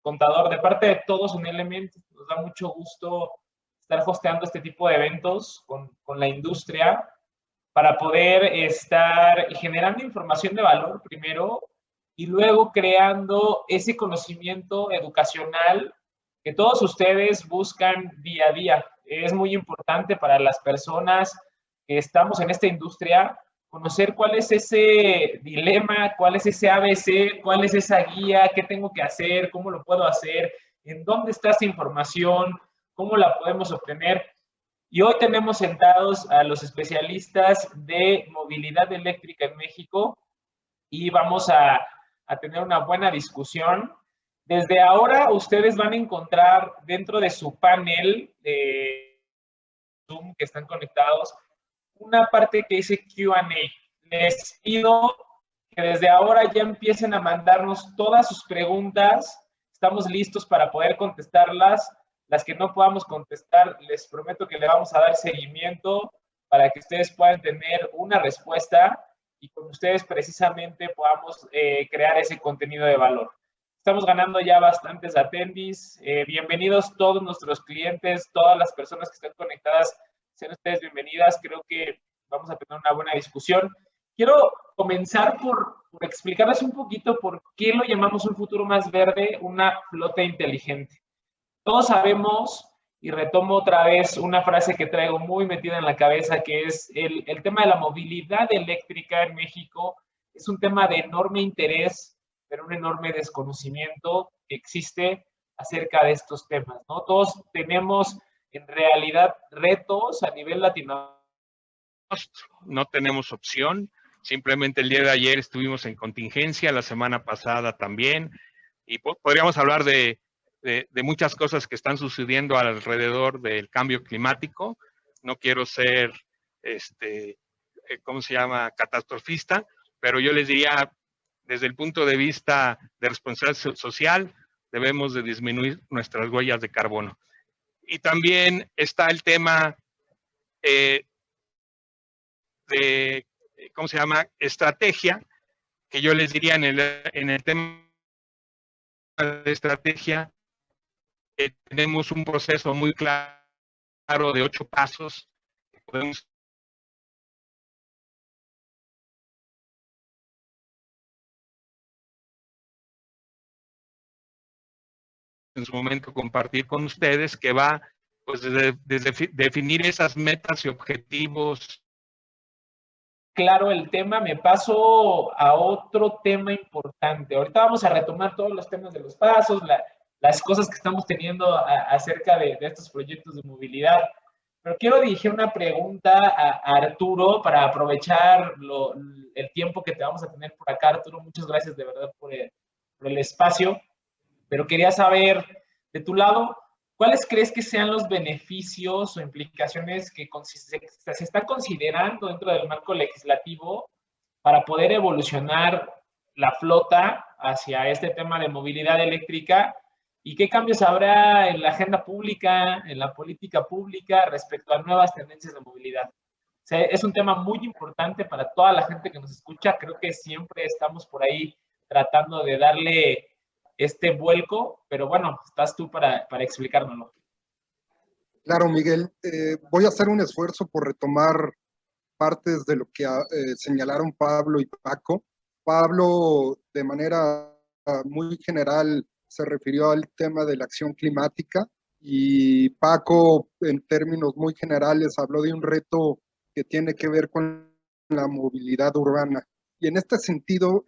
Contador. De parte de todos en Element, nos da mucho gusto estar hosteando este tipo de eventos con la industria para poder estar generando información de valor primero y luego creando ese conocimiento educacional que todos ustedes buscan día a día. Es muy importante para las personas que estamos en esta industria conocer cuál es ese dilema, cuál es ese ABC, cuál es esa guía, qué tengo que hacer, cómo lo puedo hacer, en dónde está esa información, cómo la podemos obtener. Y hoy tenemos sentados a los especialistas de movilidad eléctrica en México y vamos a tener una buena discusión. Desde ahora ustedes van a encontrar dentro de su panel de Zoom que están conectados una parte que dice Q&A. Les pido que desde ahora ya empiecen a mandarnos todas sus preguntas. Estamos listos para poder contestarlas. Las que no podamos contestar, les prometo que le vamos a dar seguimiento para que ustedes puedan tener una respuesta y con ustedes precisamente podamos crear ese contenido de valor. Estamos ganando ya bastantes attendees. Bienvenidos todos nuestros clientes, todas las personas que están conectadas. Sean ustedes bienvenidas. Creo que vamos a tener una buena discusión. Quiero comenzar por explicarles un poquito por qué lo llamamos un futuro más verde, una flota inteligente. Todos sabemos, y retomo otra vez una frase que traigo muy metida en la cabeza, que es el tema de la movilidad eléctrica en México. Es un tema de enorme interés, pero un enorme desconocimiento que existe acerca de estos temas, ¿no? Todos tenemos en realidad retos a nivel latinoamericano. No tenemos opción. Simplemente el día de ayer estuvimos en contingencia, la semana pasada también, y podríamos hablar de muchas cosas que están sucediendo alrededor del cambio climático. No quiero ser, ¿cómo se llama?, catastrofista, pero yo les diría, desde el punto de vista de responsabilidad social, debemos de disminuir nuestras huellas de carbono. Y también está el tema de, ¿cómo se llama?, estrategia, que yo les diría en el tema de estrategia, tenemos un proceso muy claro de 8 pasos que podemos en su momento compartir con ustedes, que va pues desde definir esas metas y objetivos. Claro, el tema, me paso a otro tema importante. Ahorita vamos a retomar todos los temas de los pasos, las cosas que estamos teniendo acerca de estos proyectos de movilidad. Pero quiero dirigir una pregunta a Arturo para aprovechar el tiempo que te vamos a tener por acá. Arturo, muchas gracias de verdad por el espacio. Pero quería saber, de tu lado, ¿cuáles crees que sean los beneficios o implicaciones que se está considerando dentro del marco legislativo para poder evolucionar la flota hacia este tema de movilidad eléctrica? ¿Y qué cambios habrá en la agenda pública, en la política pública respecto a nuevas tendencias de movilidad? O sea, es un tema muy importante para toda la gente que nos escucha. Creo que siempre estamos por ahí tratando de darle este vuelco, pero bueno, estás tú para explicárnoslo. Claro, Miguel. Voy a hacer un esfuerzo por retomar partes de lo que señalaron Pablo y Paco. Pablo, de manera muy general, se refirió al tema de la acción climática y Paco, en términos muy generales, habló de un reto que tiene que ver con la movilidad urbana. Y en este sentido,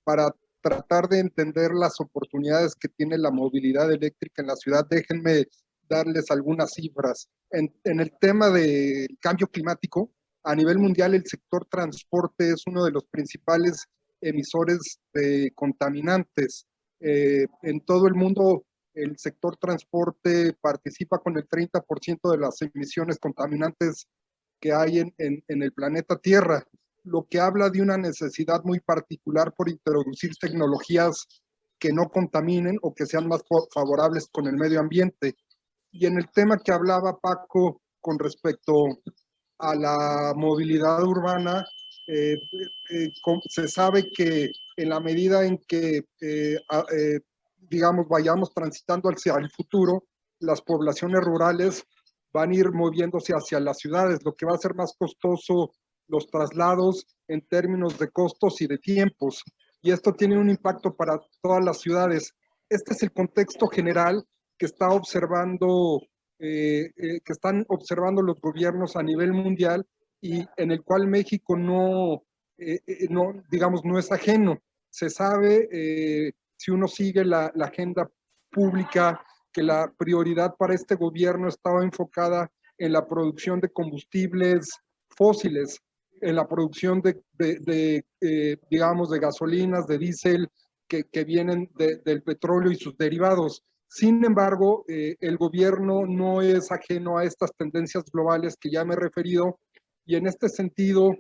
para tratar de entender las oportunidades que tiene la movilidad eléctrica en la ciudad, déjenme darles algunas cifras. En el tema del cambio climático, a nivel mundial, el sector transporte es uno de los principales emisores de contaminantes. En todo el mundo, el sector transporte participa con el 30% de las emisiones contaminantes que hay en el planeta Tierra, lo que habla de una necesidad muy particular por introducir tecnologías que no contaminen o que sean más favorables con el medio ambiente. Y en el tema que hablaba Paco con respecto a la movilidad urbana, se sabe que en la medida en que digamos, vayamos transitando hacia el futuro, las poblaciones rurales van a ir moviéndose hacia las ciudades, lo que va a ser más costoso los traslados en términos de costos y de tiempos. Y esto tiene un impacto para todas las ciudades. Este es el contexto general que están observando los gobiernos a nivel mundial y en el cual México digamos, no es ajeno. Se sabe, si uno sigue la agenda pública, que la prioridad para este gobierno estaba enfocada en la producción de combustibles fósiles, en la producción digamos, de gasolinas, de diésel, que vienen del petróleo y sus derivados. Sin embargo, el gobierno no es ajeno a estas tendencias globales que ya me he referido, y en este sentido,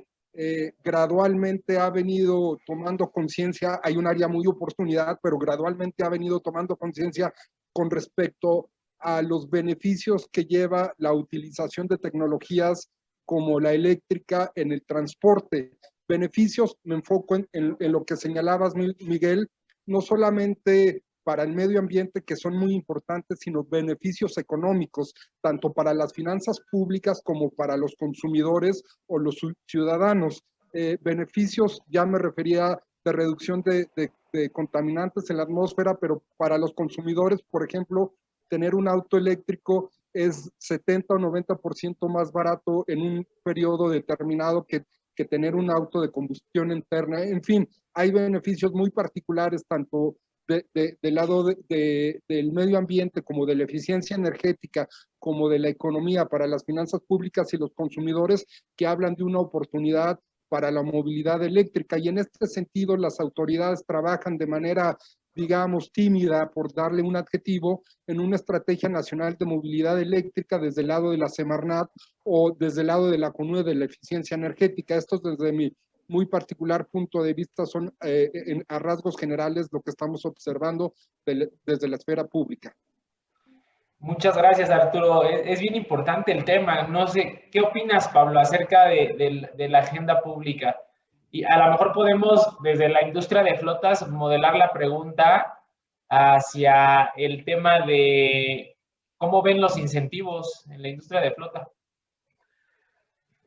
gradualmente ha venido tomando conciencia. Hay un área muy oportunidad, pero gradualmente ha venido tomando conciencia con respecto a los beneficios que lleva la utilización de tecnologías como la eléctrica en el transporte. Beneficios, me enfoco en lo que señalabas, Miguel, no solamente para el medio ambiente, que son muy importantes, sino beneficios económicos, tanto para las finanzas públicas como para los consumidores o los ciudadanos. Beneficios, ya me refería, de reducción de contaminantes en la atmósfera, pero para los consumidores, por ejemplo, tener un auto eléctrico es 70 o 90% más barato en un periodo determinado que tener un auto de combustión interna. En fin, hay beneficios muy particulares tanto del lado del medio ambiente, como de la eficiencia energética, como de la economía para las finanzas públicas y los consumidores, que hablan de una oportunidad para la movilidad eléctrica. Y en este sentido, las autoridades trabajan de manera, digamos, tímida, por darle un adjetivo, en una estrategia nacional de movilidad eléctrica desde el lado de la Semarnat o desde el lado de la CONUE de la eficiencia energética. Esto, desde mi muy particular punto de vista, son a rasgos generales lo que estamos observando desde la esfera pública. Muchas gracias, Arturo. Es bien importante el tema. No sé, ¿qué opinas, Pablo, acerca de la agenda pública? Y a lo mejor podemos, desde la industria de flotas, modelar la pregunta hacia el tema de cómo ven los incentivos en la industria de flota.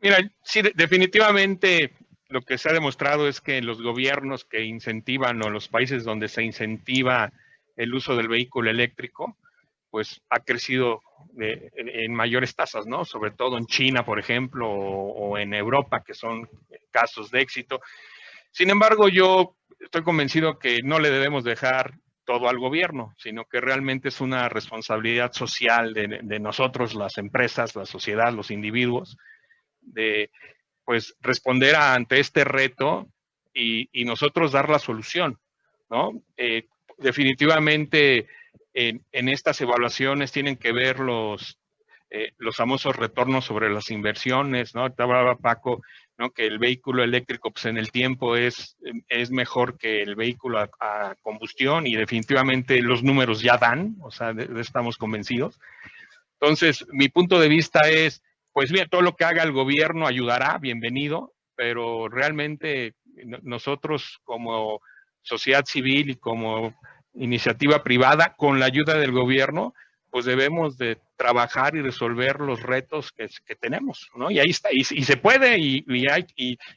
Mira, sí, definitivamente lo que se ha demostrado es que los gobiernos que incentivan o los países donde se incentiva el uso del vehículo eléctrico, pues ha crecido en mayores tasas, ¿no? Sobre todo en China, por ejemplo, o en Europa, que son casos de éxito. Sin embargo, yo estoy convencido que no le debemos dejar todo al gobierno, sino que realmente es una responsabilidad social de nosotros, las empresas, la sociedad, los individuos, de pues responder ante este reto y nosotros dar la solución, ¿no? Definitivamente en estas evaluaciones tienen que ver los famosos retornos sobre las inversiones, ¿no? Te hablaba Paco, ¿no? Que el vehículo eléctrico, pues en el tiempo es mejor que el vehículo a combustión, y definitivamente los números ya dan, o sea, estamos convencidos. Entonces, mi punto de vista es, pues bien, todo lo que haga el gobierno ayudará, bienvenido, pero realmente nosotros como sociedad civil y como iniciativa privada, con la ayuda del gobierno, pues debemos de trabajar y resolver los retos que tenemos, ¿no? Y ahí está, y se puede, y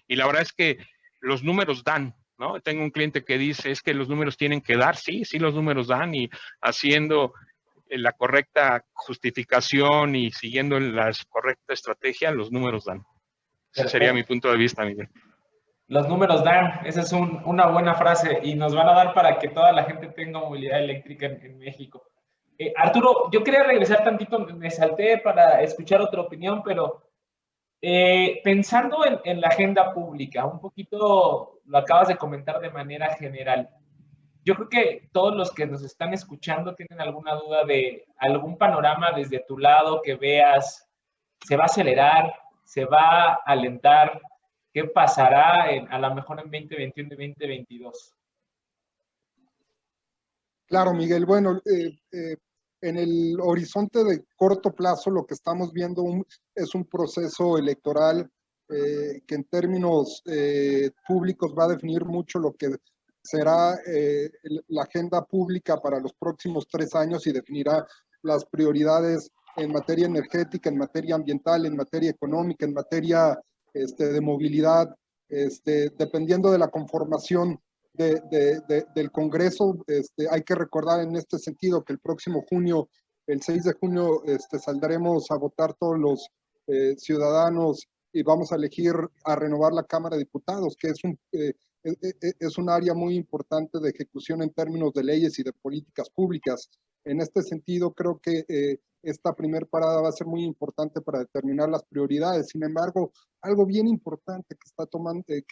la verdad es que los números dan, ¿no? Tengo un cliente que dice, es que los números tienen que dar, sí, los números dan, y haciendo la correcta justificación y siguiendo la correcta estrategia, los números dan. Ese sería mi punto de vista, Miguel. Los números dan, esa es una buena frase, y nos van a dar para que toda la gente tenga movilidad eléctrica en México. Arturo, yo quería regresar tantito, me salté para escuchar otra opinión, pero pensando en la agenda pública, un poquito lo acabas de comentar de manera general. Yo creo que todos los que nos están escuchando tienen alguna duda de algún panorama desde tu lado que veas, ¿se va a acelerar? ¿Se va a alentar? ¿Qué pasará a lo mejor en 2021 y 2022? Claro, Miguel. Bueno, en el horizonte de corto plazo lo que estamos viendo es un proceso electoral que en términos públicos va a definir mucho lo que será la agenda pública para los próximos 3 años y definirá las prioridades en materia energética, en materia ambiental, en materia económica, en materia de movilidad, dependiendo de la conformación del Congreso. Hay que recordar en este sentido que el próximo junio, el 6 de junio, saldremos a votar todos los ciudadanos y vamos a elegir a renovar la Cámara de Diputados, que es un área muy importante de ejecución en términos de leyes y de políticas públicas. En este sentido, creo que esta primer parada va a ser muy importante para determinar las prioridades. Sin embargo, algo bien importante que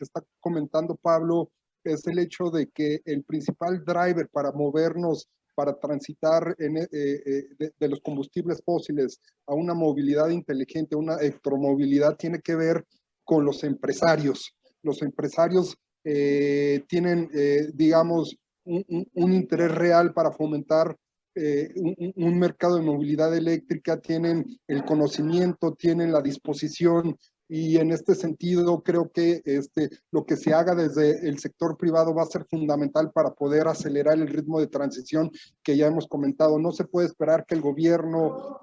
está comentando Pablo es el hecho de que el principal driver para movernos, para transitar de los combustibles fósiles a una movilidad inteligente, una electromovilidad, tiene que ver con los empresarios. Los empresarios tienen, digamos, un interés real para fomentar un mercado de movilidad eléctrica, tienen el conocimiento, tienen la disposición, y en este sentido creo que lo que se haga desde el sector privado va a ser fundamental para poder acelerar el ritmo de transición que ya hemos comentado. No se puede esperar que el gobierno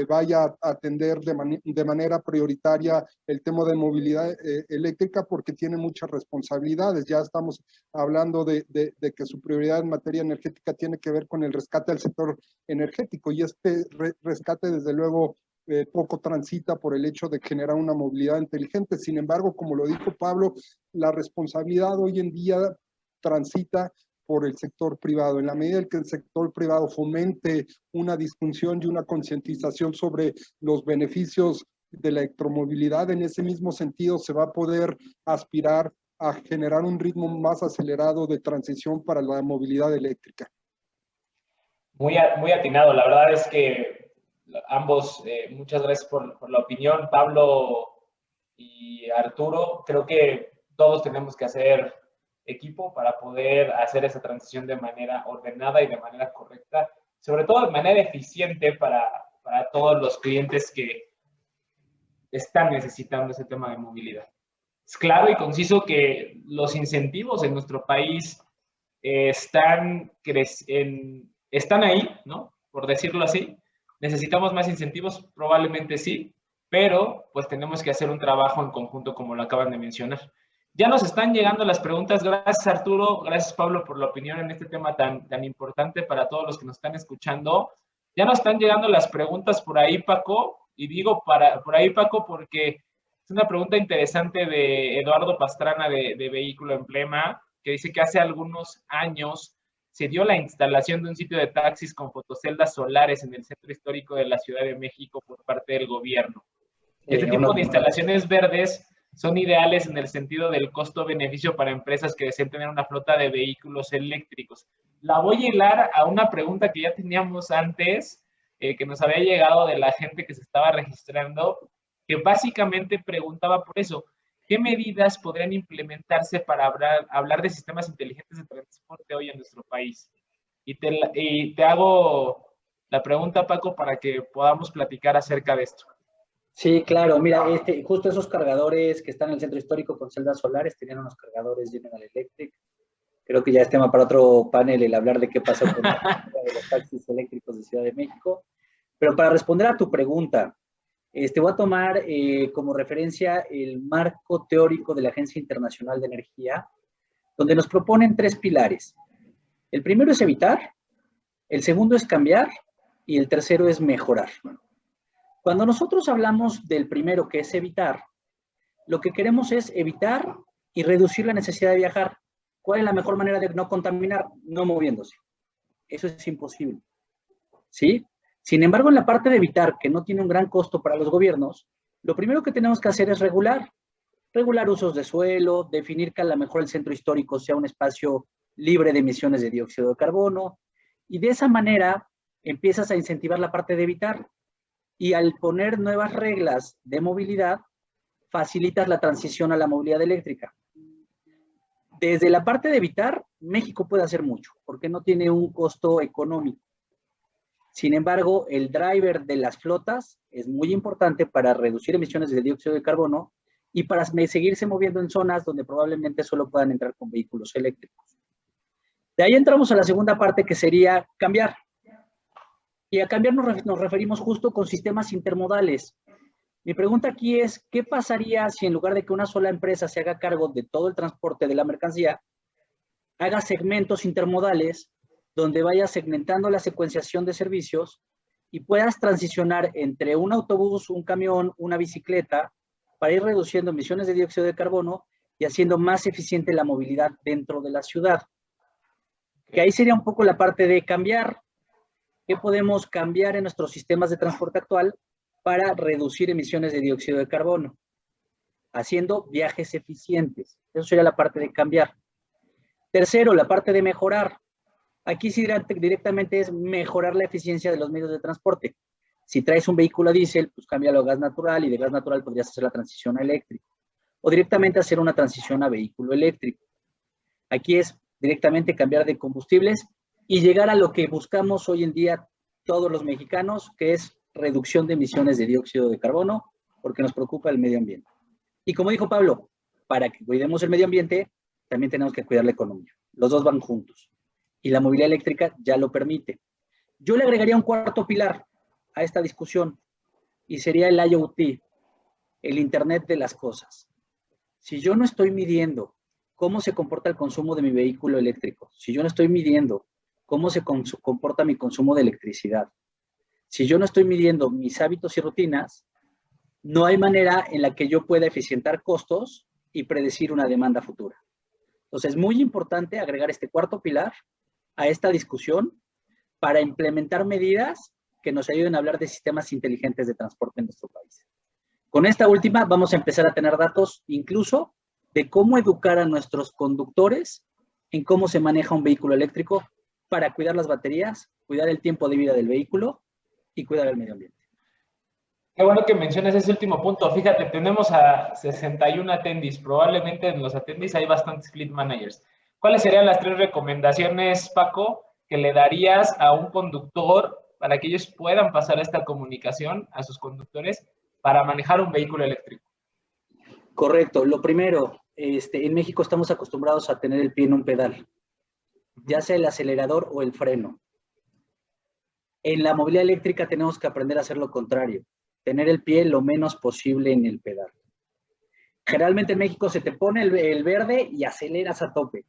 vaya a atender de manera prioritaria el tema de movilidad eléctrica, porque tiene muchas responsabilidades. Ya estamos hablando de que su prioridad en materia energética tiene que ver con el rescate del sector energético, y este rescate desde luego poco transita por el hecho de generar una movilidad inteligente. Sin embargo, como lo dijo Pablo, la responsabilidad hoy en día transita por el sector privado. En la medida en que el sector privado fomente una disfunción y una concientización sobre los beneficios de la electromovilidad, en ese mismo sentido se va a poder aspirar a generar un ritmo más acelerado de transición para la movilidad eléctrica. Muy atinado, la verdad es que ambos, muchas gracias por la opinión, Pablo y Arturo. Creo que todos tenemos que hacer equipo para poder hacer esa transición de manera ordenada y de manera correcta, sobre todo de manera eficiente para todos los clientes que están necesitando ese tema de movilidad. Es claro y conciso que los incentivos en nuestro país están ahí, ¿no? Por decirlo así. ¿Necesitamos más incentivos? Probablemente sí, pero pues tenemos que hacer un trabajo en conjunto, como lo acaban de mencionar. Ya nos están llegando las preguntas. Gracias, Arturo. Gracias, Pablo, por la opinión en este tema tan importante para todos los que nos están escuchando. Ya nos están llegando las preguntas por ahí, Paco. Y digo por ahí, Paco, porque es una pregunta interesante de Eduardo Pastrana de Vehículo Emblema, que dice que hace algunos años se dio la instalación de un sitio de taxis con fotoceldas solares en el centro histórico de la Ciudad de México por parte del gobierno. Este tipo de instalaciones verdes son ideales en el sentido del costo-beneficio para empresas que deseen tener una flota de vehículos eléctricos. La voy a hilar a una pregunta que ya teníamos antes, que nos había llegado de la gente que se estaba registrando, que básicamente preguntaba por eso. ¿Qué medidas podrían implementarse para hablar de sistemas inteligentes de transporte hoy en nuestro país? Y te hago la pregunta, Paco, para que podamos platicar acerca de esto. Sí, claro. Mira, justo esos cargadores que están en el centro histórico con celdas solares tenían unos cargadores General Electric. Creo que ya es tema para otro panel el hablar de qué pasó con de los taxis eléctricos de Ciudad de México. Pero para responder a tu pregunta, voy a tomar como referencia el marco teórico de la Agencia Internacional de Energía, donde nos proponen 3 pilares. El primero es evitar, el segundo es cambiar y el tercero es mejorar. Cuando nosotros hablamos del primero, que es evitar, lo que queremos es evitar y reducir la necesidad de viajar. ¿Cuál es la mejor manera de no contaminar? No moviéndose. Eso es imposible. ¿Sí? Sin embargo, en la parte de evitar, que no tiene un gran costo para los gobiernos, lo primero que tenemos que hacer es regular usos de suelo, definir que a lo mejor el centro histórico sea un espacio libre de emisiones de dióxido de carbono, y de esa manera empiezas a incentivar la parte de evitar, y al poner nuevas reglas de movilidad, facilitas la transición a la movilidad eléctrica. Desde la parte de evitar, México puede hacer mucho, porque no tiene un costo económico. Sin embargo, el driver de las flotas es muy importante para reducir emisiones de dióxido de carbono y para seguirse moviendo en zonas donde probablemente solo puedan entrar con vehículos eléctricos. De ahí entramos a la segunda parte, que sería cambiar. Y a cambiar nos referimos justo con sistemas intermodales. Mi pregunta aquí es, ¿qué pasaría si en lugar de que una sola empresa se haga cargo de todo el transporte de la mercancía, haga segmentos intermodales donde vaya segmentando la secuenciación de servicios y puedas transicionar entre un autobús, un camión, una bicicleta, para ir reduciendo emisiones de dióxido de carbono y haciendo más eficiente la movilidad dentro de la ciudad? Que ahí sería un poco la parte de cambiar. ¿Qué podemos cambiar en nuestros sistemas de transporte actual para reducir emisiones de dióxido de carbono? Haciendo viajes eficientes. Eso sería la parte de cambiar. Tercero, la parte de mejorar. Aquí sí directamente es mejorar la eficiencia de los medios de transporte. Si traes un vehículo a diésel, pues cámbialo a gas natural, y de gas natural podrías hacer la transición a eléctrico. O directamente hacer una transición a vehículo eléctrico. Aquí es directamente cambiar de combustibles y llegar a lo que buscamos hoy en día todos los mexicanos, que es reducción de emisiones de dióxido de carbono, porque nos preocupa el medio ambiente. Y como dijo Pablo, para que cuidemos el medio ambiente, también tenemos que cuidar la economía. Los dos van juntos. Y la movilidad eléctrica ya lo permite. Yo le agregaría un cuarto pilar a esta discusión, y sería el IoT, el Internet de las cosas. Si yo no estoy midiendo cómo se comporta el consumo de mi vehículo eléctrico, si yo no estoy midiendo cómo se comporta mi consumo de electricidad, si yo no estoy midiendo mis hábitos y rutinas, no hay manera en la que yo pueda eficientar costos y predecir una demanda futura. Entonces, es muy importante agregar este cuarto pilar a esta discusión para implementar medidas que nos ayuden a hablar de sistemas inteligentes de transporte en nuestro país. Con esta última vamos a empezar a tener datos incluso de cómo educar a nuestros conductores en cómo se maneja un vehículo eléctrico para cuidar las baterías, cuidar el tiempo de vida del vehículo y cuidar el medio ambiente. Qué bueno que menciones ese último punto. Fíjate, tenemos a 61 attendees. Probablemente en los attendees hay bastantes fleet managers. ¿Cuáles serían las 3 recomendaciones, Paco, que le darías a un conductor para que ellos puedan pasar esta comunicación a sus conductores para manejar un vehículo eléctrico? Correcto. Lo primero, en México estamos acostumbrados a tener el pie en un pedal, ya sea el acelerador o el freno. En la movilidad eléctrica tenemos que aprender a hacer lo contrario, tener el pie lo menos posible en el pedal. Generalmente en México se te pone el verde y aceleras a tope,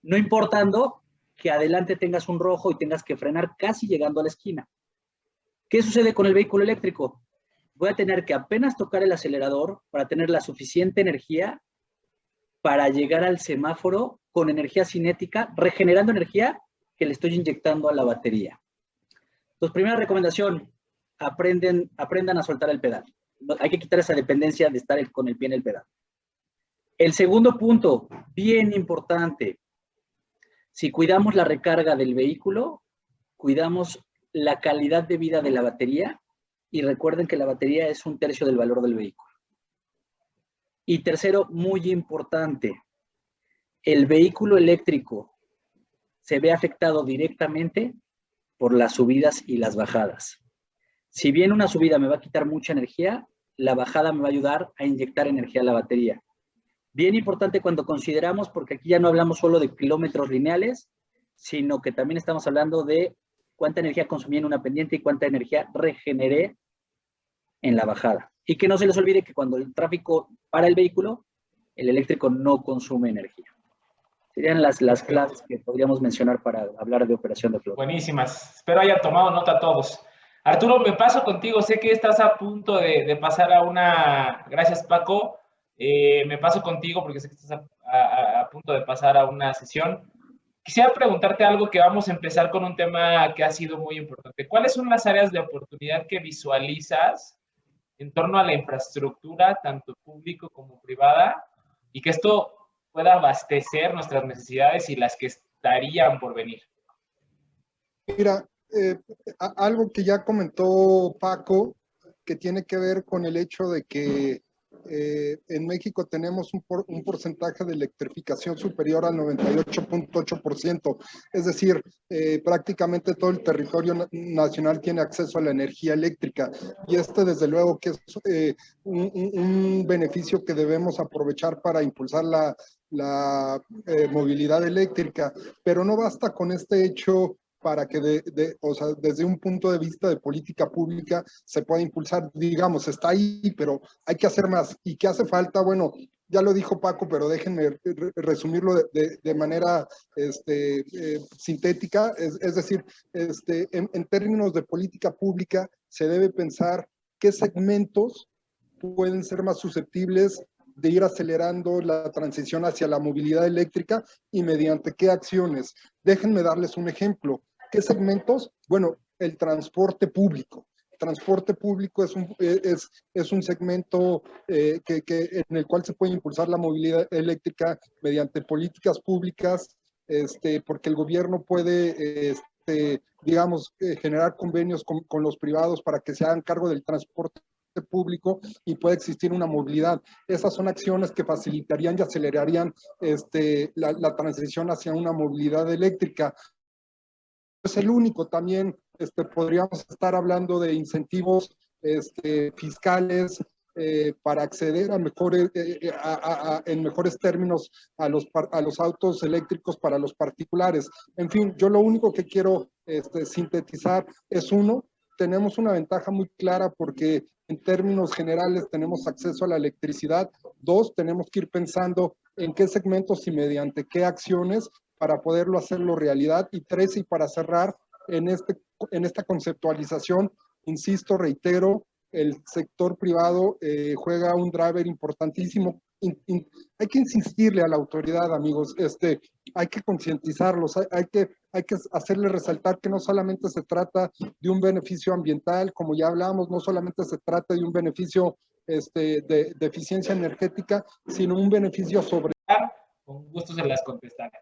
no importando que adelante tengas un rojo y tengas que frenar casi llegando a la esquina. ¿Qué sucede con el vehículo eléctrico? Voy a tener que apenas tocar el acelerador para tener la suficiente energía para llegar al semáforo con energía cinética, regenerando energía que le estoy inyectando a la batería. Entonces, primera recomendación, aprendan a soltar el pedal. Hay que quitar esa dependencia de estar con el pie en el pedal. El segundo punto, bien importante, si cuidamos la recarga del vehículo, cuidamos la calidad de vida de la batería, y recuerden que la batería es 1/3 del valor del vehículo. Y tercero, muy importante, el vehículo eléctrico se ve afectado directamente por las subidas y las bajadas. Si bien una subida me va a quitar mucha energía, la bajada me va a ayudar a inyectar energía a la batería. Bien importante cuando consideramos, porque aquí ya no hablamos solo de kilómetros lineales, sino que también estamos hablando de cuánta energía consumí en una pendiente y cuánta energía regeneré en la bajada. Y que no se les olvide que cuando el tráfico para el vehículo, el eléctrico no consume energía. Serían las claves que podríamos mencionar para hablar de operación de flota. Buenísimas. Espero hayan tomado nota todos. Arturo, me paso contigo. Sé que estás a punto de pasar a una... Gracias, Paco. Me paso contigo porque sé que estás a punto de pasar a una sesión. Quisiera preguntarte algo, que vamos a empezar con un tema que ha sido muy importante. ¿Cuáles son las áreas de oportunidad que visualizas en torno a la infraestructura, tanto público como privada, y que esto pueda abastecer nuestras necesidades y las que estarían por venir? Mira, algo que ya comentó Paco, que tiene que ver con el hecho de que En México tenemos un porcentaje de electrificación superior al 98.8%, es decir, prácticamente todo el territorio nacional tiene acceso a la energía eléctrica, y desde luego que es un beneficio que debemos aprovechar para impulsar la movilidad eléctrica, pero no basta con este hecho para que o sea, desde un punto de vista de política pública se pueda impulsar. Digamos, está ahí, pero hay que hacer más. ¿Y qué hace falta? Bueno, ya lo dijo Paco, pero déjenme resumirlo de manera sintética. Es decir, en términos de política pública, se debe pensar qué segmentos pueden ser más susceptibles de ir acelerando la transición hacia la movilidad eléctrica y mediante qué acciones. Déjenme darles un ejemplo. ¿Qué segmentos? Bueno, el transporte público. El transporte público es un segmento en el cual se puede impulsar la movilidad eléctrica mediante políticas públicas, porque el gobierno puede, digamos, generar convenios con los privados para que se hagan cargo del transporte público y puede existir una movilidad. Esas son acciones que facilitarían y acelerarían la transición hacia una movilidad eléctrica. Es el único. También podríamos estar hablando de incentivos fiscales para acceder a mejores, en mejores términos a los autos eléctricos para los particulares. En fin, yo lo único que quiero sintetizar es tenemos una ventaja muy clara porque en términos generales tenemos acceso a la electricidad. 2, tenemos que ir pensando en qué segmentos y mediante qué acciones para poderlo hacerlo realidad. Y 3, y para cerrar, en esta conceptualización, insisto, reitero, el sector privado juega un driver importantísimo. Hay que insistirle a la autoridad, amigos, hay que concientizarlos, hay que hacerle resaltar que no solamente se trata de un beneficio ambiental, como ya hablamos, no solamente se trata de un beneficio de eficiencia energética, sino un beneficio sobre... Con gusto se las contestaré.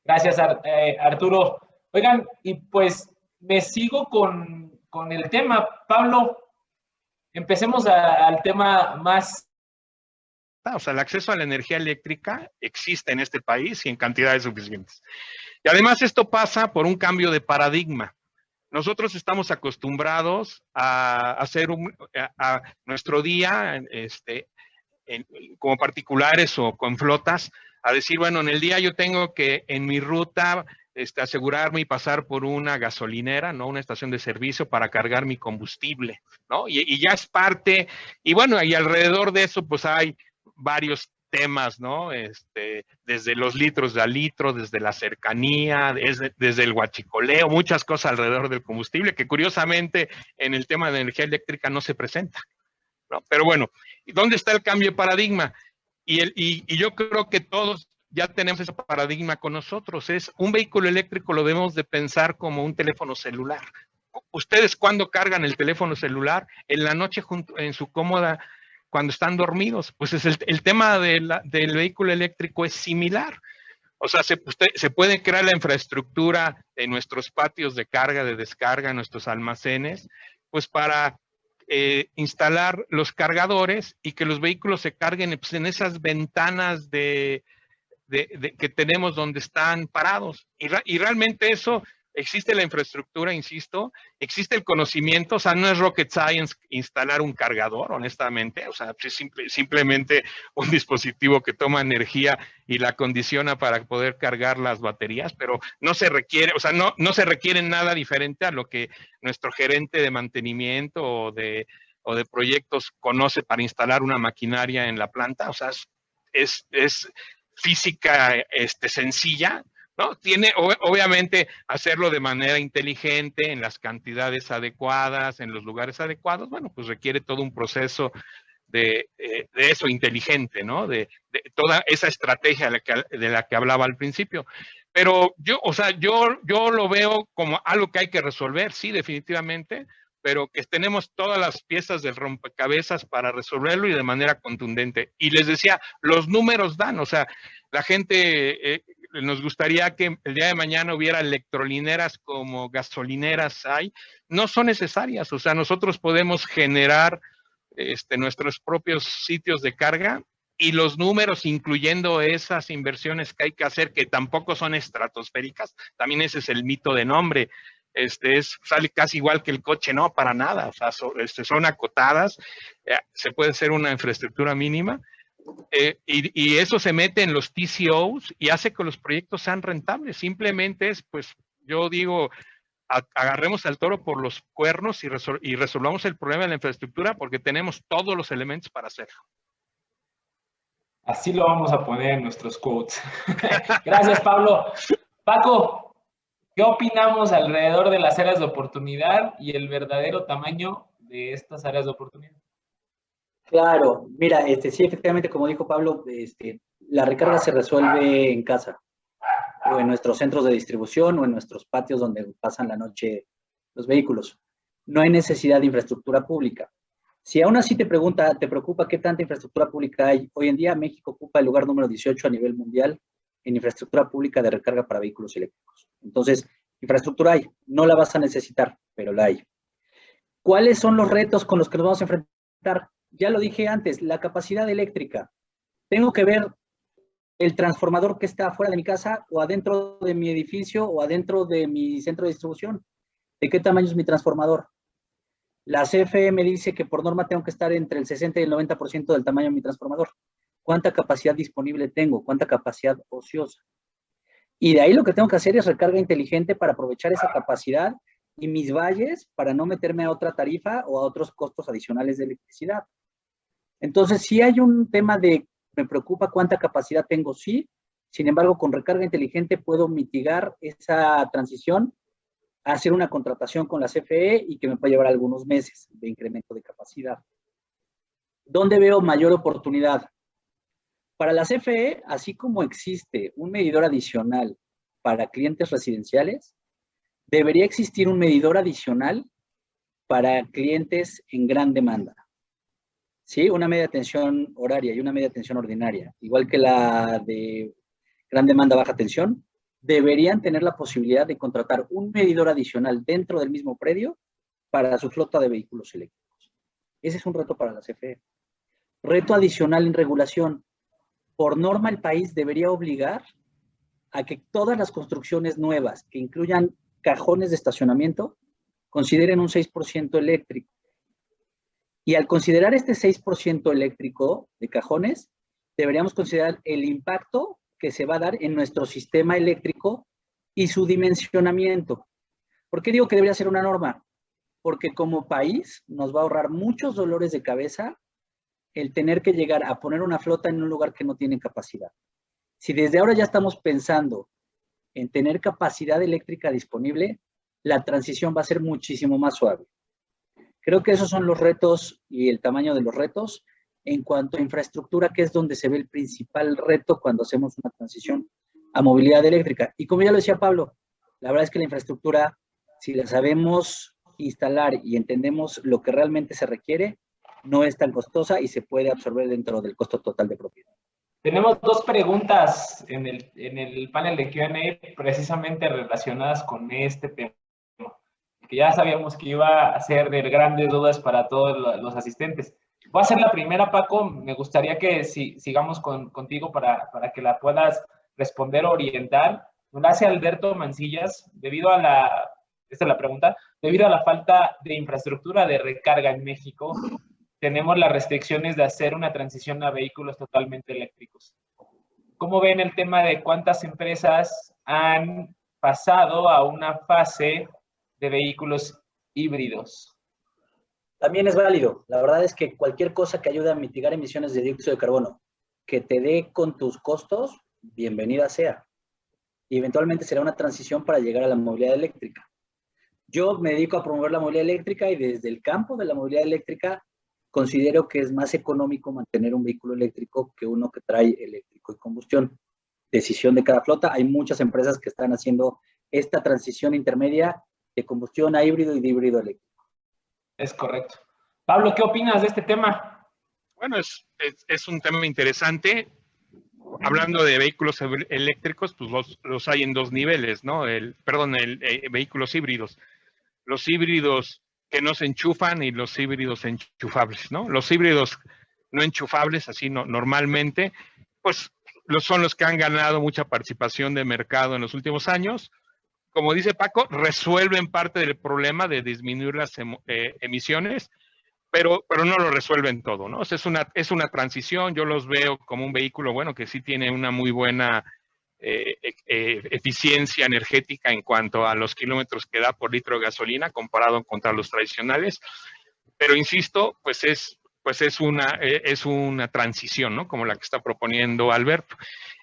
Gracias, Arturo. Oigan, y pues me sigo con el tema. Pablo, empecemos al tema más... O sea, el acceso a la energía eléctrica existe en este país y en cantidades suficientes. Y además esto pasa por un cambio de paradigma. Nosotros estamos acostumbrados a hacer a nuestro día, como particulares o con flotas, a decir, bueno, en el día yo tengo que en mi ruta asegurarme y pasar por una gasolinera, ¿no? Una estación de servicio para cargar mi combustible, ¿no? Y ya es parte, y bueno, y alrededor de eso pues hay varios temas, ¿no? Desde los litros de a litro, desde la cercanía, desde el huachicoleo, muchas cosas alrededor del combustible que curiosamente en el tema de energía eléctrica no se presenta, ¿no? Pero bueno, ¿dónde está el cambio de paradigma? Y yo creo que todos ya tenemos ese paradigma con nosotros. Es un vehículo eléctrico, lo debemos de pensar como un teléfono celular. ¿Ustedes cuándo cargan el teléfono celular? En la noche en su cómoda, cuando están dormidos. Pues es el tema del vehículo eléctrico es similar. O sea, se puede crear la infraestructura en nuestros patios de carga, de descarga, en nuestros almacenes, pues para instalar los cargadores y que los vehículos se carguen pues, en esas ventanas que tenemos donde están parados. Y realmente eso, existe la infraestructura, insisto, existe el conocimiento, o sea, no es rocket science instalar un cargador, honestamente, o sea, es simplemente un dispositivo que toma energía y la condiciona para poder cargar las baterías, pero no se requiere, o sea, no se requiere nada diferente a lo que nuestro gerente de mantenimiento o de proyectos conoce para instalar una maquinaria en la planta, o sea, es física sencilla, ¿no? Tiene, obviamente, hacerlo de manera inteligente, en las cantidades adecuadas, en los lugares adecuados, bueno, pues requiere todo un proceso de eso inteligente, ¿no? De toda esa estrategia de la que hablaba al principio. Pero yo lo veo como algo que hay que resolver, sí, definitivamente, pero que tenemos todas las piezas del rompecabezas para resolverlo y de manera contundente. Y les decía, los números dan, o sea, la gente, nos gustaría que el día de mañana hubiera electrolineras como gasolineras hay, no son necesarias, o sea, nosotros podemos generar nuestros propios sitios de carga, y los números, incluyendo esas inversiones que hay que hacer, que tampoco son estratosféricas, también ese es el mito de nombre. Sale casi igual que el coche, no, para nada, o sea, son acotadas, se puede hacer una infraestructura mínima, y eso se mete en los TCOs y hace que los proyectos sean rentables. Simplemente es, pues, yo digo, agarremos al toro por los cuernos y resolvamos el problema de la infraestructura, porque tenemos todos los elementos para hacerlo. Así lo vamos a poner en nuestros quotes. Gracias, Pablo. Paco, ¿qué opinamos alrededor de las áreas de oportunidad y el verdadero tamaño de estas áreas de oportunidad? Claro, mira, sí, efectivamente, como dijo Pablo, la recarga se resuelve en casa, o en nuestros centros de distribución, o en nuestros patios donde pasan la noche los vehículos. No hay necesidad de infraestructura pública. Si aún así te preocupa qué tanta infraestructura pública hay, hoy en día México ocupa el lugar número 18 a nivel mundial en infraestructura pública de recarga para vehículos eléctricos. Entonces, infraestructura hay, no la vas a necesitar, pero la hay. ¿Cuáles son los retos con los que nos vamos a enfrentar? Ya lo dije antes, la capacidad eléctrica. Tengo que ver el transformador que está fuera de mi casa, o adentro de mi edificio, o adentro de mi centro de distribución. ¿De qué tamaño es mi transformador? La CFE me dice que por norma tengo que estar entre el 60 y el 90% del tamaño de mi transformador. ¿Cuánta capacidad disponible tengo? ¿Cuánta capacidad ociosa? Y de ahí lo que tengo que hacer es recarga inteligente para aprovechar esa capacidad y mis valles para no meterme a otra tarifa o a otros costos adicionales de electricidad. Entonces, sí hay un tema de, me preocupa cuánta capacidad tengo, sí. Sin embargo, con recarga inteligente puedo mitigar esa transición, hacer una contratación con la CFE y que me puede llevar algunos meses de incremento de capacidad. ¿Dónde veo mayor oportunidad? Para la CFE, así como existe un medidor adicional para clientes residenciales, debería existir un medidor adicional para clientes en gran demanda. ¿Sí? Una media tensión horaria y una media tensión ordinaria, igual que la de gran demanda, baja tensión, deberían tener la posibilidad de contratar un medidor adicional dentro del mismo predio para su flota de vehículos eléctricos. Ese es un reto para la CFE. Reto adicional en regulación. Por norma, el país debería obligar a que todas las construcciones nuevas que incluyan cajones de estacionamiento consideren un 6% eléctrico. Y al considerar este 6% eléctrico de cajones, deberíamos considerar el impacto que se va a dar en nuestro sistema eléctrico y su dimensionamiento. ¿Por qué digo que debería ser una norma? Porque como país nos va a ahorrar muchos dolores de cabeza el tener que llegar a poner una flota en un lugar que no tiene capacidad. Si desde ahora ya estamos pensando en tener capacidad eléctrica disponible, la transición va a ser muchísimo más suave. Creo que esos son los retos y el tamaño de los retos. En cuanto a infraestructura, que es donde se ve el principal reto cuando hacemos una transición a movilidad eléctrica. Y como ya lo decía Pablo, la verdad es que la infraestructura, si la sabemos instalar y entendemos lo que realmente se requiere, no es tan costosa y se puede absorber dentro del costo total de propiedad. Tenemos dos preguntas en el panel de Q&A precisamente relacionadas con este tema, que ya sabíamos que iba a ser de grandes dudas para todos los asistentes. Voy a hacer la primera, Paco. Me gustaría que sigamos contigo para que la puedas responder o orientar. Nos la hace Alberto Mancillas, esta es la pregunta, debido a la falta de infraestructura de recarga en México, tenemos las restricciones de hacer una transición a vehículos totalmente eléctricos. ¿Cómo ven el tema de cuántas empresas han pasado a una fase de vehículos híbridos? También es válido. La verdad es que cualquier cosa que ayude a mitigar emisiones de dióxido de carbono, que te dé con tus costos, bienvenida sea. Y eventualmente será una transición para llegar a la movilidad eléctrica. Yo me dedico a promover la movilidad eléctrica y desde el campo de la movilidad eléctrica considero que es más económico mantener un vehículo eléctrico que uno que trae eléctrico y combustión. Decisión de cada flota. Hay muchas empresas que están haciendo esta transición intermedia de combustión a híbrido y de híbrido eléctrico. Es correcto. Pablo, ¿qué opinas de este tema? Bueno, es un tema interesante. Hablando de vehículos eléctricos, pues los hay en dos niveles, ¿no? Vehículos híbridos. Los híbridos que no se enchufan y los híbridos enchufables, ¿no? Los híbridos no enchufables, así normalmente, pues son los que han ganado mucha participación de mercado en los últimos años. Como dice Paco, resuelven parte del problema de disminuir las emisiones, pero no lo resuelven todo, ¿no? O sea, es una transición. Yo los veo como un vehículo, bueno, que sí tiene una muy buena eficiencia energética en cuanto a los kilómetros que da por litro de gasolina comparado contra los tradicionales, pero insisto, pues es una transición, ¿no? Como la que está proponiendo Alberto.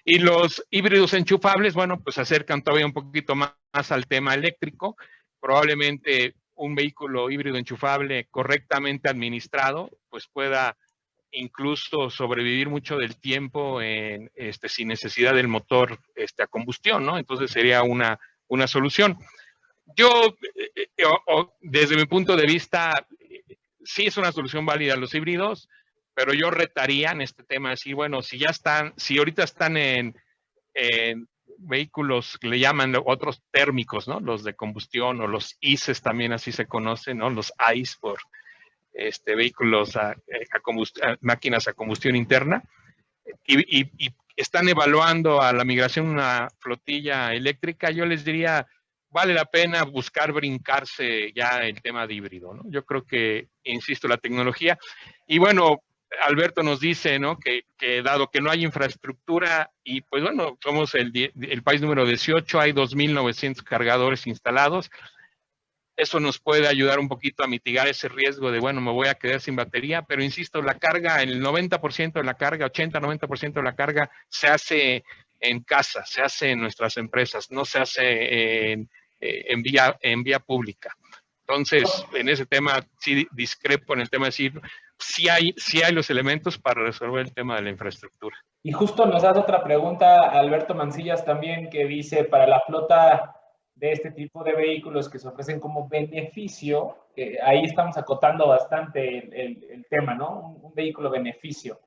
Y los híbridos enchufables, bueno, pues se acercan todavía un poquito más al tema eléctrico. Probablemente un vehículo híbrido enchufable correctamente administrado, pues pueda incluso sobrevivir mucho del tiempo sin necesidad del motor a combustión, ¿no? Entonces sería una solución. Yo, desde mi punto de vista, sí es una solución válida los híbridos, pero yo retaría en este tema decir, bueno, si ahorita están en vehículos que le llaman otros térmicos, ¿no? Los de combustión o los ICEs también así se conocen, ¿no? Los ICE por vehículos máquinas a combustión interna, y están evaluando a la migración una flotilla eléctrica, yo les diría, vale la pena buscar brincarse ya el tema de híbrido, ¿no? Yo creo que, insisto, la tecnología, y bueno, Alberto nos dice, ¿no? Que dado que no hay infraestructura, y pues bueno, somos el país número 18, hay 2.900 cargadores instalados. Eso nos puede ayudar un poquito a mitigar ese riesgo de, bueno, me voy a quedar sin batería, pero insisto, la carga, el 90% de la carga, 80-90% de la carga se hace en casa, se hace en nuestras empresas, no se hace en vía pública. Entonces, en ese tema sí discrepo en el tema de decir, sí hay los elementos para resolver el tema de la infraestructura. Y justo nos hace otra pregunta Alberto Mancillas también, que dice, para la flota de este tipo de vehículos que se ofrecen como beneficio, ahí estamos acotando bastante el tema, ¿no? Un vehículo beneficio.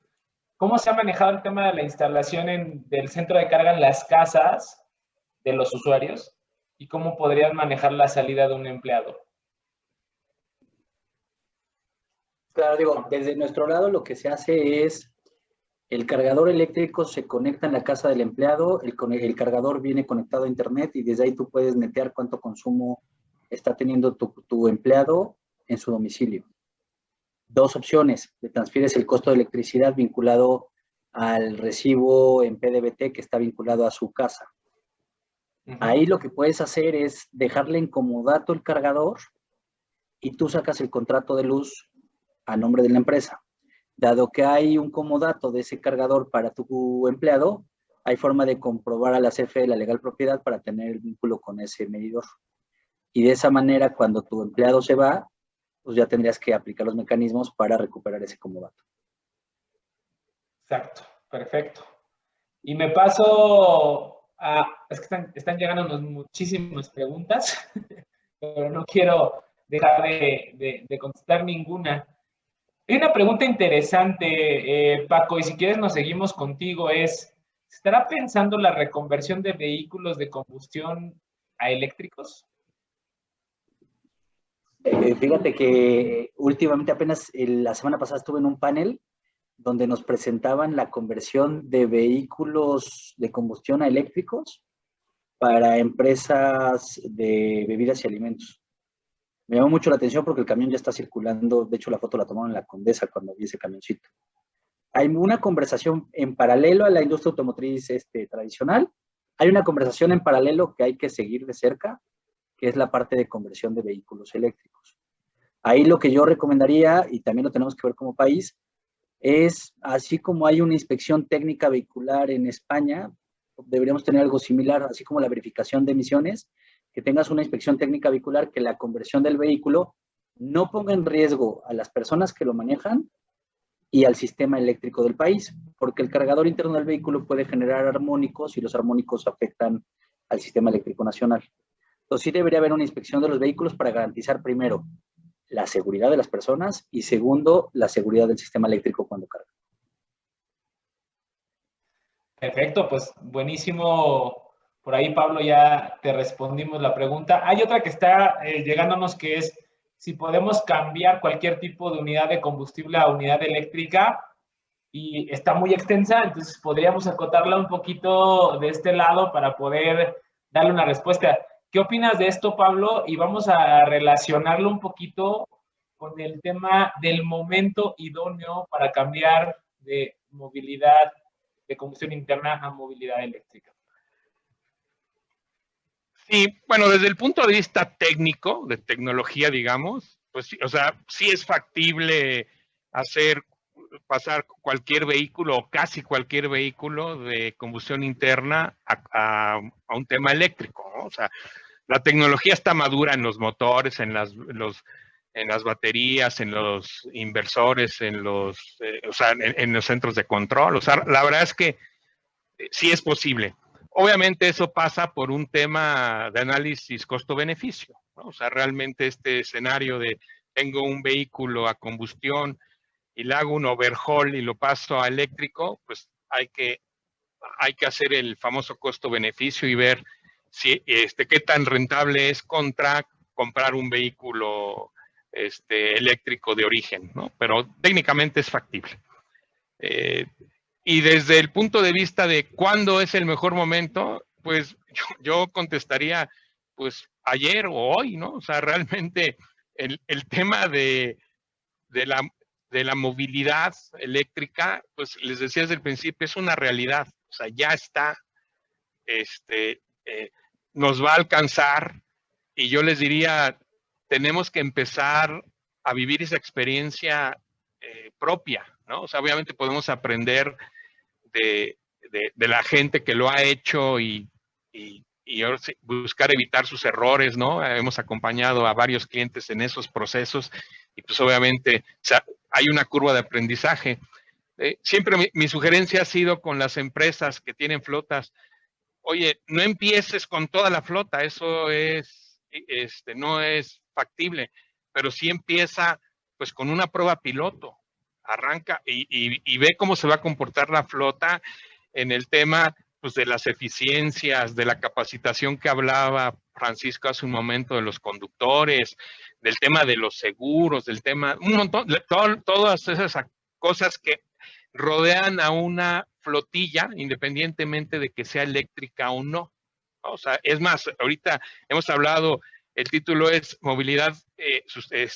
¿Cómo se ha manejado el tema de la instalación del centro de carga en las casas de los usuarios? ¿Y cómo podrían manejar la salida de un empleado? Claro, digo, desde nuestro lado lo que se hace es, el cargador eléctrico se conecta en la casa del empleado, el cargador viene conectado a internet y desde ahí tú puedes netear cuánto consumo está teniendo tu empleado en su domicilio. Dos opciones: le transfieres el costo de electricidad vinculado al recibo en PDVT que está vinculado a su casa. Ahí lo que puedes hacer es dejarle en comodato el cargador y tú sacas el contrato de luz a nombre de la empresa. Dado que hay un comodato de ese cargador para tu empleado, hay forma de comprobar a la CFE la legal propiedad para tener el vínculo con ese medidor. Y de esa manera, cuando tu empleado se va, pues ya tendrías que aplicar los mecanismos para recuperar ese comodato. Exacto, perfecto. Y me paso es que están llegándonos muchísimas preguntas, pero no quiero dejar de contestar ninguna. Hay una pregunta interesante, Paco, y si quieres nos seguimos contigo, ¿estará pensando la reconversión de vehículos de combustión a eléctricos? Fíjate que últimamente, apenas la semana pasada estuve en un panel donde nos presentaban la conversión de vehículos de combustión a eléctricos para empresas de bebidas y alimentos. Me llamó mucho la atención porque el camión ya está circulando. De hecho, la foto la tomaron en la Condesa cuando vi ese camioncito. Hay una conversación en paralelo a la industria automotriz tradicional. Hay una conversación en paralelo que hay que seguir de cerca, que es la parte de conversión de vehículos eléctricos. Ahí lo que yo recomendaría, y también lo tenemos que ver como país, es, así como hay una inspección técnica vehicular en España, deberíamos tener algo similar, así como la verificación de emisiones, que tengas una inspección técnica vehicular, que la conversión del vehículo no ponga en riesgo a las personas que lo manejan y al sistema eléctrico del país, porque el cargador interno del vehículo puede generar armónicos y los armónicos afectan al sistema eléctrico nacional. Entonces sí debería haber una inspección de los vehículos para garantizar, primero, la seguridad de las personas y segundo, la seguridad del sistema eléctrico cuando carga. Perfecto, pues buenísimo. Por ahí, Pablo, ya te respondimos la pregunta. Hay otra que está llegándonos, que es, si podemos cambiar cualquier tipo de unidad de combustible a unidad eléctrica, y está muy extensa, entonces podríamos acotarla un poquito de este lado para poder darle una respuesta. ¿Qué opinas de esto, Pablo? Y vamos a relacionarlo un poquito con el tema del momento idóneo para cambiar de movilidad de combustión interna a movilidad eléctrica. Sí, bueno, desde el punto de vista técnico, de tecnología, digamos, pues sí, o sea, sí es factible pasar cualquier vehículo o casi cualquier vehículo de combustión interna a un tema eléctrico, ¿no? O sea, la tecnología está madura en los motores, en las baterías, en los inversores, en los centros de control. O sea, la verdad es que sí es posible. Obviamente eso pasa por un tema de análisis costo-beneficio, ¿no? O sea, realmente este escenario de tengo un vehículo a combustión y le hago un overhaul y lo paso a eléctrico, pues hay que hacer el famoso costo-beneficio y ver qué tan rentable es contra comprar un vehículo eléctrico de origen, ¿no? Pero técnicamente es factible. Y desde el punto de vista de cuándo es el mejor momento, pues yo contestaría, pues ayer o hoy, ¿no? O sea, realmente el tema de la movilidad eléctrica, pues les decía desde el principio, es una realidad. O sea, ya está, nos va a alcanzar, y yo les diría, tenemos que empezar a vivir esa experiencia propia, ¿no? O sea, obviamente podemos aprender de la gente que lo ha hecho y buscar evitar sus errores, ¿no? Hemos acompañado a varios clientes en esos procesos y pues obviamente hay una curva de aprendizaje. Siempre mi sugerencia ha sido con las empresas que tienen flotas, oye, no empieces con toda la flota, eso no es factible, pero sí empieza pues con una prueba piloto, arranca y ve cómo se va a comportar la flota en el tema pues, de las eficiencias, de la capacitación que hablaba Francisco hace un momento de los conductores, del tema de los seguros, del tema, un montón, todas esas cosas que rodean a una flotilla, independientemente de que sea eléctrica o no. O sea, es más, ahorita hemos hablado, el título es movilidad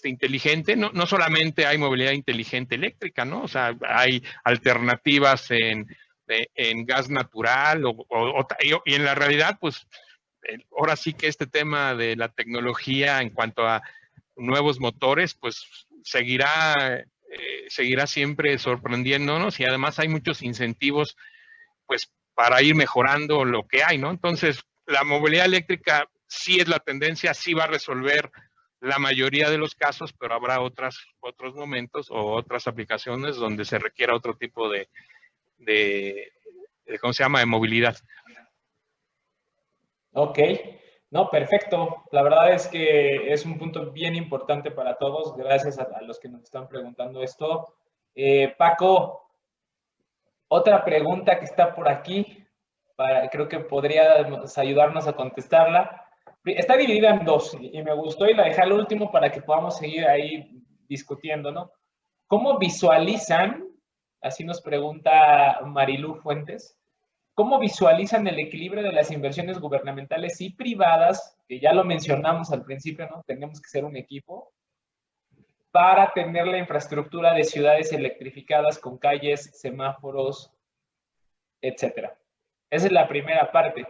inteligente, no solamente hay movilidad inteligente eléctrica, ¿no? O sea, hay alternativas en gas natural y en la realidad, pues, ahora sí que este tema de la tecnología en cuanto a nuevos motores, pues seguirá siempre sorprendiéndonos y además hay muchos incentivos pues para ir mejorando lo que hay, ¿no? Entonces, la movilidad eléctrica sí es la tendencia, sí va a resolver la mayoría de los casos, pero habrá otros momentos o otras aplicaciones donde se requiera otro tipo de ¿cómo se llama?, de movilidad. Ok, no, perfecto. La verdad es que es un punto bien importante para todos. Gracias a los que nos están preguntando esto. Paco, otra pregunta que está por aquí, creo que podrías ayudarnos a contestarla. Está dividida en dos y me gustó y la dejé al último para que podamos seguir ahí discutiendo, ¿no? ¿Cómo visualizan, así nos pregunta Marilú Fuentes, cómo visualizan el equilibrio de las inversiones gubernamentales y privadas, que ya lo mencionamos al principio, ¿no? Tenemos que ser un equipo, para tener la infraestructura de ciudades electrificadas con calles, semáforos, etcétera? Esa es la primera parte.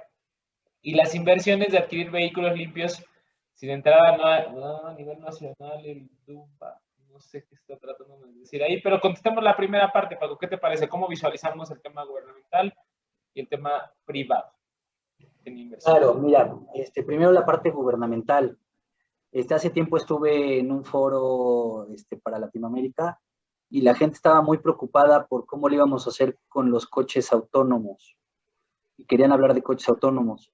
Y las inversiones de adquirir vehículos limpios, si de entrada no a nivel nacional, el DUPA, no sé qué está tratando de decir ahí, pero contestemos la primera parte, Paco. ¿Qué te parece? ¿Cómo visualizamos el tema gubernamental y el tema privado en inversión? Claro, mira, primero la parte gubernamental. Hace tiempo estuve en un foro para Latinoamérica y la gente estaba muy preocupada por cómo le íbamos a hacer con los coches autónomos. Y querían hablar de coches autónomos.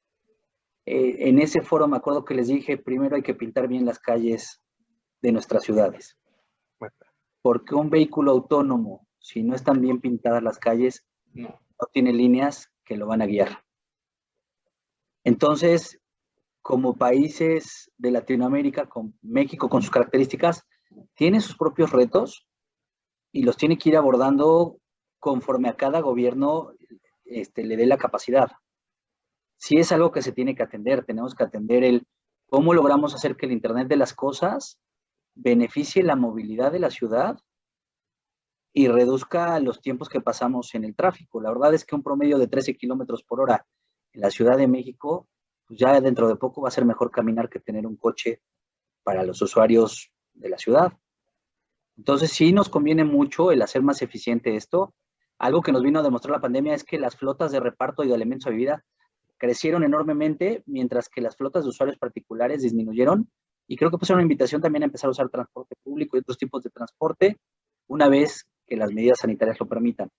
En ese foro me acuerdo que les dije, primero hay que pintar bien las calles de nuestras ciudades. Porque un vehículo autónomo, si no están bien pintadas las calles, no tiene líneas que lo van a guiar. Entonces, como países de Latinoamérica, con México con sus características, tiene sus propios retos y los tiene que ir abordando conforme a cada gobierno le dé la capacidad. Sí es algo que se tiene que atender, tenemos que atender el cómo logramos hacer que el Internet de las cosas beneficie la movilidad de la ciudad y reduzca los tiempos que pasamos en el tráfico. La verdad es que un promedio de 13 kilómetros por hora en la Ciudad de México, pues ya dentro de poco va a ser mejor caminar que tener un coche para los usuarios de la ciudad. Entonces sí nos conviene mucho el hacer más eficiente esto. Algo que nos vino a demostrar la pandemia es que las flotas de reparto y de alimentos a bebida crecieron enormemente, mientras que las flotas de usuarios particulares disminuyeron. Y creo que puede ser una invitación también a empezar a usar transporte público y otros tipos de transporte una vez que las medidas sanitarias lo permitan.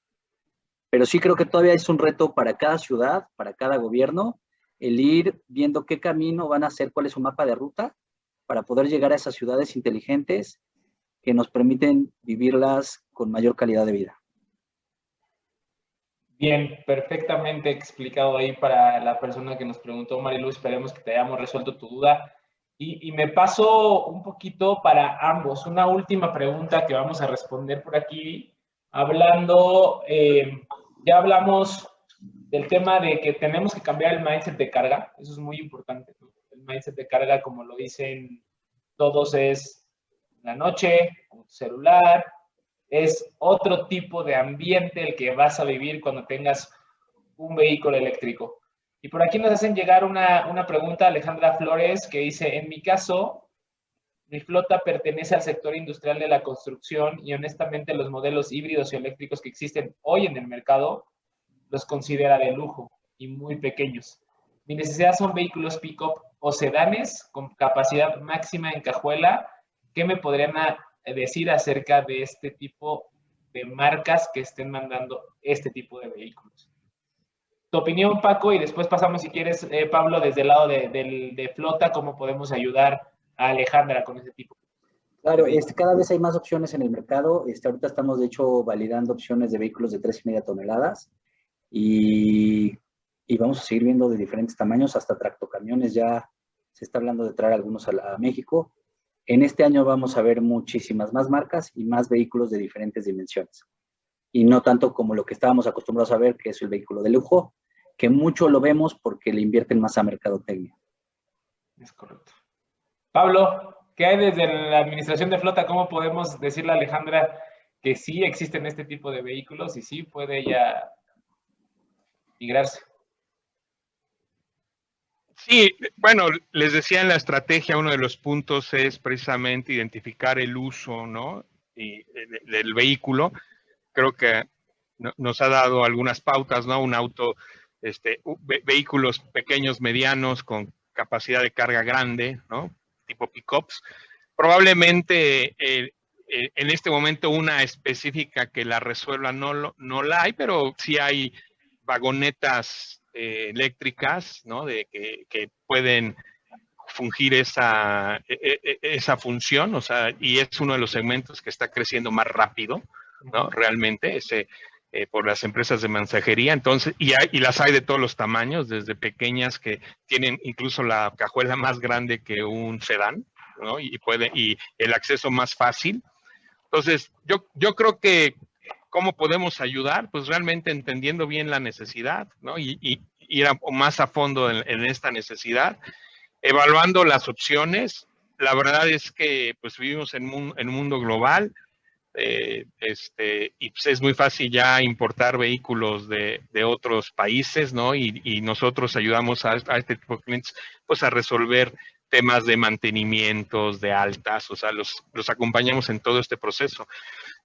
Pero sí creo que todavía es un reto para cada ciudad, para cada gobierno, el ir viendo qué camino van a hacer, cuál es su mapa de ruta, para poder llegar a esas ciudades inteligentes que nos permiten vivirlas con mayor calidad de vida. Bien, perfectamente explicado ahí para la persona que nos preguntó, Marilu. Esperemos que te hayamos resuelto tu duda. Y me paso un poquito para ambos. Una última pregunta que vamos a responder por aquí. Hablando, ya hablamos del tema de que tenemos que cambiar el mindset de carga. Eso es muy importante, ¿no? El mindset de carga, como lo dicen todos, es la noche, con tu celular. Es otro tipo de ambiente el que vas a vivir cuando tengas un vehículo eléctrico. Y por aquí nos hacen llegar una pregunta, Alejandra Flores, que dice, en mi caso, mi flota pertenece al sector industrial de la construcción y honestamente los modelos híbridos y eléctricos que existen hoy en el mercado los considera de lujo y muy pequeños. Mi necesidad son vehículos pick-up o sedanes con capacidad máxima en cajuela. ¿Qué me podrían decir acerca de este tipo de marcas que estén mandando este tipo de vehículos? Tu opinión, Paco, y después pasamos, si quieres, Pablo, desde el lado de flota, cómo podemos ayudar a Alejandra con ese tipo. Claro, cada vez hay más opciones en el mercado. Ahorita estamos, de hecho, validando opciones de vehículos de 3,5 toneladas y vamos a seguir viendo de diferentes tamaños, hasta tractocamiones. Ya se está hablando de traer algunos a México. En este año vamos a ver muchísimas más marcas y más vehículos de diferentes dimensiones. Y no tanto como lo que estábamos acostumbrados a ver, que es el vehículo de lujo, que mucho lo vemos porque le invierten más a mercadotecnia. Es correcto. Pablo, ¿qué hay desde la administración de flota? ¿Cómo podemos decirle a Alejandra que sí existen este tipo de vehículos y sí puede ella migrarse? Sí, bueno, les decía, en la estrategia, uno de los puntos es precisamente identificar el uso, ¿no?, del vehículo. Creo que nos ha dado algunas pautas, ¿no? Un auto, vehículos pequeños, medianos, con capacidad de carga grande, ¿no?, tipo pickups. Probablemente en este momento una específica que la resuelva no la hay, pero sí hay vagonetas eléctricas, ¿no?, que pueden fungir esa función, o sea, y es uno de los segmentos que está creciendo más rápido, ¿no?, realmente, por las empresas de mensajería. Entonces, y las hay de todos los tamaños, desde pequeñas que tienen incluso la cajuela más grande que un sedán, ¿no?, y el acceso más fácil. Entonces, yo creo que ¿cómo podemos ayudar? Pues realmente entendiendo bien la necesidad, ¿no? Y ir más a fondo en esta necesidad, evaluando las opciones. La verdad es que pues vivimos en un mundo global, y pues es muy fácil ya importar vehículos de otros países, ¿no? Y nosotros ayudamos a este tipo de clientes pues a resolver temas de mantenimientos, de altas, o sea, los acompañamos en todo este proceso.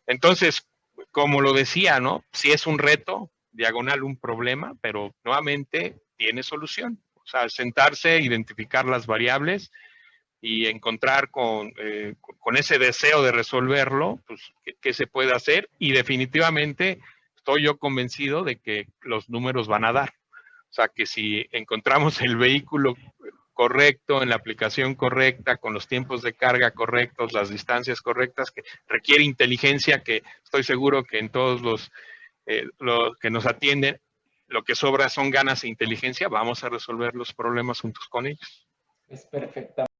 Entonces, como lo decía, ¿no?, sí es un reto, diagonal un problema, pero nuevamente tiene solución. O sea, sentarse, identificar las variables y encontrar con ese deseo de resolverlo, pues, qué se puede hacer. Y definitivamente estoy yo convencido de que los números van a dar. O sea, que si encontramos el vehículo correcto, en la aplicación correcta, con los tiempos de carga correctos, las distancias correctas, que requiere inteligencia, que estoy seguro que en todos los que nos atienden, lo que sobra son ganas e inteligencia, vamos a resolver los problemas juntos con ellos. Es perfecta.